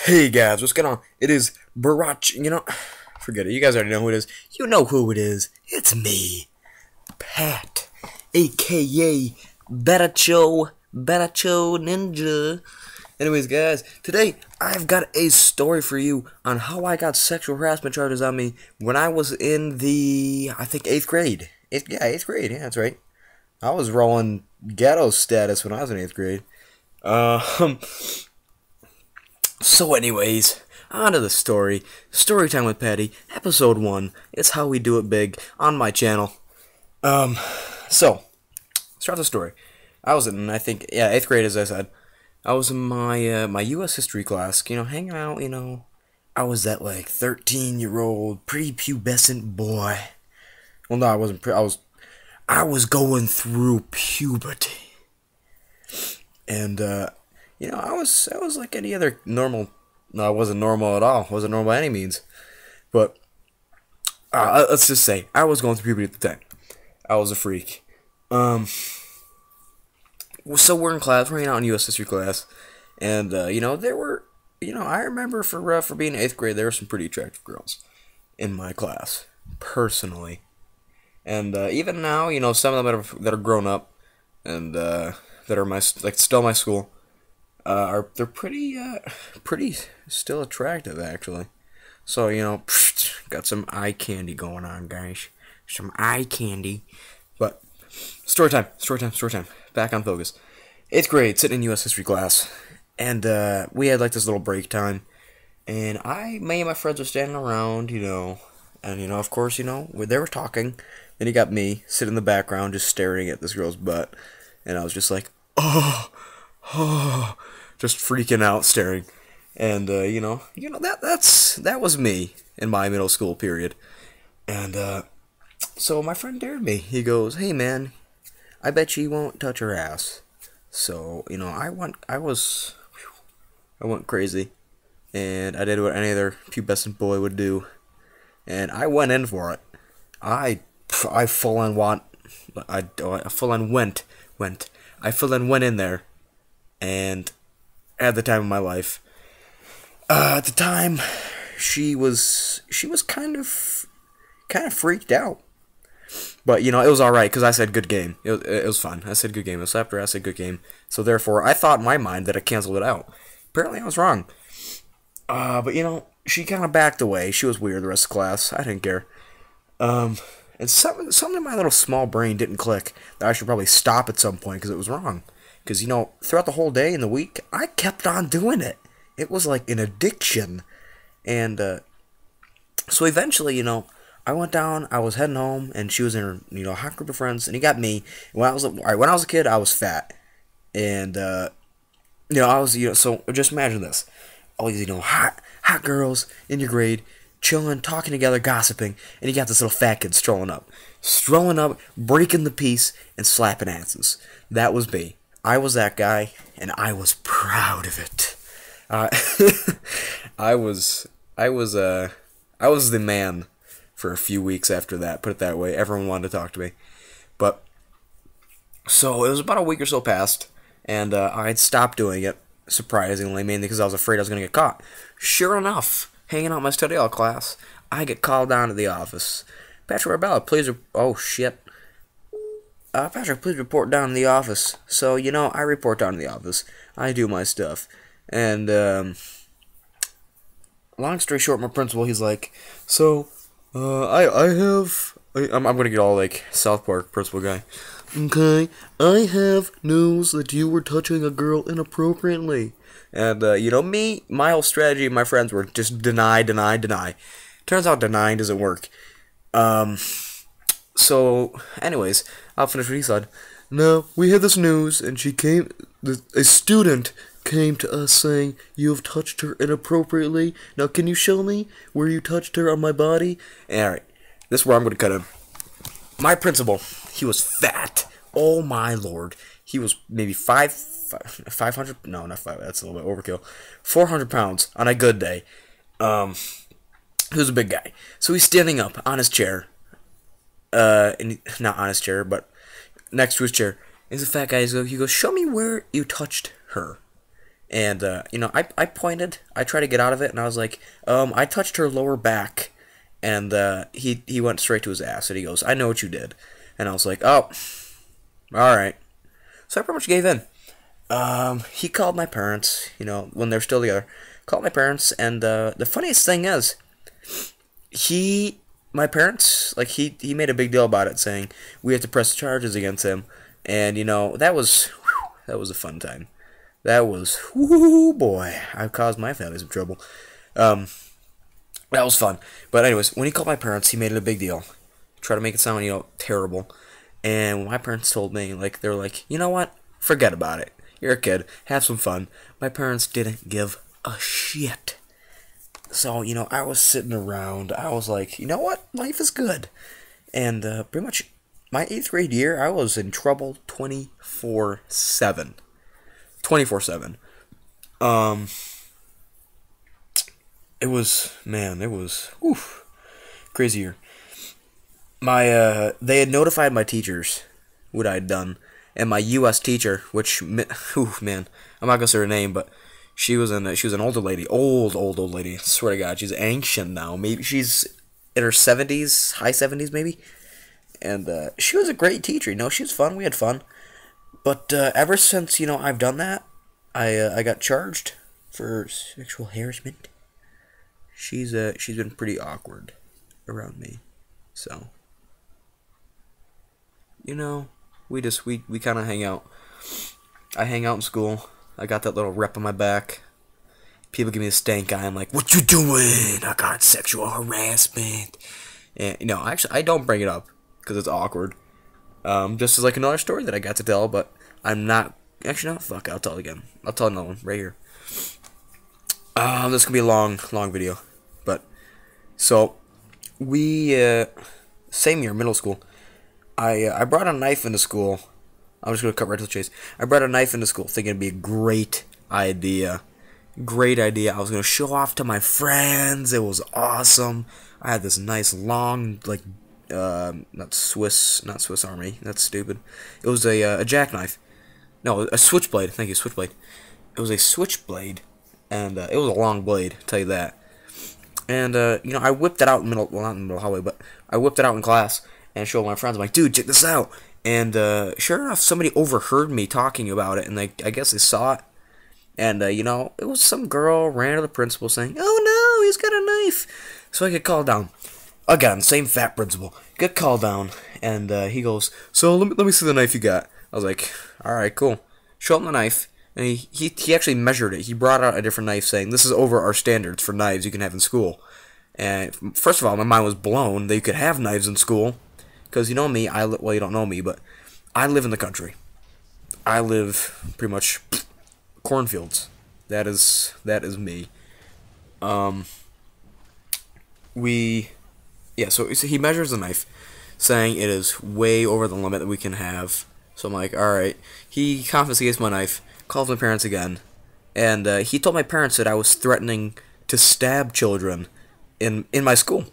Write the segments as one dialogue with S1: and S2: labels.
S1: Hey guys, what's going on? It is Barach. Forget it. You guys already know who it is. You know who it is. It's me, Pat, aka Baracho Ninja. Anyways, guys, today I've got a story for you on how I got sexual harassment charges on me when I was in I think, 8th grade. 8th grade. Yeah, that's right. I was rolling ghetto status when I was in 8th grade. Um. So anyways, on to the story. Story time with Patty, episode 1. It's how we do it big on my channel. So, start the story. I was in, I think, 8th grade, as I said. I was in my U.S. history class, hanging out, I was that, 13-year-old, prepubescent boy. Well, no, I wasn't, I was going through puberty. And, I was like any other normal. No, I wasn't normal at all. I wasn't normal by any means. But let's just say I was going through puberty at the time. I was a freak. So we're in class. We're hanging out in U.S. history class, and there were, I remember for being 8th grade, there were some pretty attractive girls in my class, personally. And even now, some of them that are grown up, and that are still my school. They're pretty still attractive, actually. So, got some eye candy going on, guys. Some eye candy. But, story time. Back on focus. 8th grade, sitting in U.S. history class. And, we had, this little break time. And me and my friends were standing around, and, of course, they were talking. Then you got me, sitting in the background, just staring at this girl's butt. And I was just like, oh, just freaking out, staring, and that was me in my middle school period, and so my friend dared me. He goes, "Hey man, I bet you won't touch her ass." So I went crazy, and I did what any other pubescent boy would do, and I went in for it. I full on went in there, and at the time of my life, at the time, she was kind of freaked out, but it was all right because I said good game. It was fun. I said good game. I slapped her. I said good game. So therefore, I thought in my mind that I canceled it out. Apparently, I was wrong. But she kind of backed away. She was weird the rest of the class. I didn't care. And something in my little small brain didn't click that I should probably stop at some point because it was wrong. Because, throughout the whole day and the week, I kept on doing it. It was like an addiction. And, so eventually, I went down, I was heading home, and she was in her, hot group of friends, and he got me. When I was a kid, I was fat. And, I was, so just imagine this. All these, hot girls in your grade, chilling, talking together, gossiping, and you got this little fat kid strolling up, breaking the peace, and slapping asses. That was me. I was that guy, and I was proud of it. I was the man for a few weeks after that. Put it that way. Everyone wanted to talk to me, but so it was about a week or so past, and I'd stopped doing it. Surprisingly, mainly because I was afraid I was gonna get caught. Sure enough, hanging out in my study hall class, I get called down to the office. Patrick Arbella, please. Oh shit. Patrick, please report down to the office. So, I report down to the office. I do my stuff. And, long story short, my principal, he's like, so, I'm gonna get all, South Park principal guy. Okay, I have news that you were touching a girl inappropriately. And, me, my whole strategy and my friends were just deny. Turns out denying doesn't work. So, anyways, I'll finish what he said. Now, we had this news, and a student came to us saying, you have touched her inappropriately. Now, can you show me where you touched her on my body? Alright, this is where I'm going to cut him. My principal, he was fat. Oh my lord. He was maybe 500, no, not 5, that's a little bit overkill. 400 pounds on a good day. He was a big guy. So he's standing up on his chair. Not on his chair, but next to his chair. He's a fat guy. He goes, show me where you touched her. And I pointed. I tried to get out of it, and I was like, I touched her lower back, and he went straight to his ass, and he goes, "I know what you did," and I was like, "Oh, all right." So I pretty much gave in. He called my parents, when they're still together. Called my parents, and the funniest thing is, my parents, like he made a big deal about it, saying we have to press charges against him, and that was a fun time. That was, whoo boy, I've caused my family some trouble. That was fun. But anyways, when he called my parents, he made it a big deal. Try to make it sound, terrible. And when my parents told me, like, they were like, you know what? Forget about it. You're a kid. Have some fun. My parents didn't give a shit. So, I was sitting around. I was like, you know what? Life is good. And pretty much my 8th grade year, I was in trouble 24/7. 24/7. It was oof, crazy year. They had notified my teachers what I had done, and my U.S. teacher, which, man, I'm not gonna say her name, but she was an older lady, old lady. I swear to God, she's ancient now. Maybe she's in her 70s, high 70s, maybe. And she was a great teacher. She was fun. We had fun. But ever since I've done that, I got charged for sexual harassment. She's been pretty awkward around me, so we kind of hang out. I hang out in school. I got that little rep on my back. People give me a stank eye. I'm like, "What you doing?" I got sexual harassment, and actually I don't bring it up because it's awkward. Just as like another story that I got to tell, but I'm not. Actually, no, fuck, I'll tell it again. I'll tell another one right here. This could be a long video, but so we same year, middle school. I brought a knife into school. I'm just gonna cut right to the chase. I brought a knife into school, thinking it'd be a great idea. Great idea. I was gonna show off to my friends. It was awesome. I had this nice long, like, not Swiss Army. That's stupid. It was a jackknife. No, a switchblade. Thank you, switchblade. It was a switchblade, and it was a long blade. I'll tell you that. And I whipped it out in the middle. Well, not in the middle of the hallway, but I whipped it out in class and showed my friends. I'm like, "Dude, check this out." And sure enough, somebody overheard me talking about it, and I guess they saw it. And it was some girl ran to the principal saying, "Oh no, he's got a knife." So I get called down. Again, same fat principal. Get called down, and he goes, "So let me see the knife you got." I was like, "All right, cool." Show him the knife, and he actually measured it. He brought out a different knife, saying, "This is over our standards for knives you can have in school." And first of all, my mind was blown that you could have knives in school, because me, well, you don't know me, but I live in the country. I live pretty much cornfields. That is me. So he measures the knife, saying it is way over the limit that we can have. So I'm like, all right. He confiscates my knife, calls my parents again, and he told my parents that I was threatening to stab children in my school.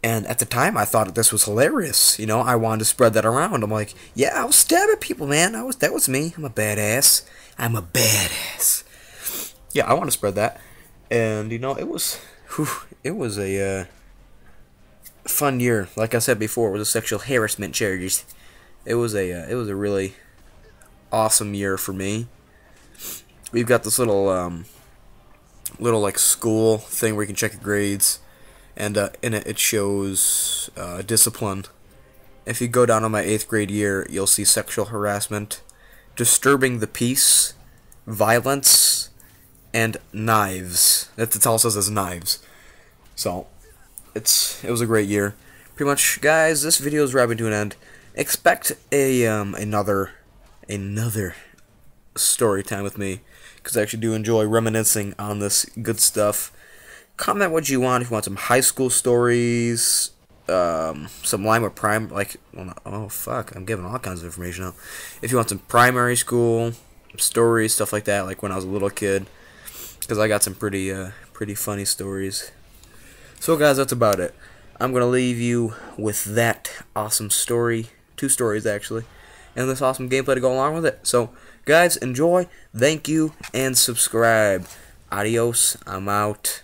S1: And at the time, I thought this was hilarious. I wanted to spread that around. I'm like, yeah, I was stabbing people, man. That was me. I'm a badass. Yeah, I want to spread that. And it was a fun year. Like I said before, it was a sexual harassment charges. It was a really awesome year for me. We've got this little like school thing where you can check your grades. And in it shows discipline. If you go down on my 8th grade year, you'll see sexual harassment, disturbing the peace, violence, and knives. That's all it says is knives. So, it was a great year. Pretty much, guys, this video is wrapping to an end. Expect another story time with me, because I actually do enjoy reminiscing on this good stuff. Comment what you want. If you want some high school stories, some line with oh fuck, I'm giving all kinds of information out. If you want some primary school stories, stuff like that, like when I was a little kid, because I got some pretty funny stories. So guys, that's about it. I'm gonna leave you with that awesome story, 2 stories actually, and this awesome gameplay to go along with it. So Guys, enjoy. Thank you, and subscribe. Adios. I'm out.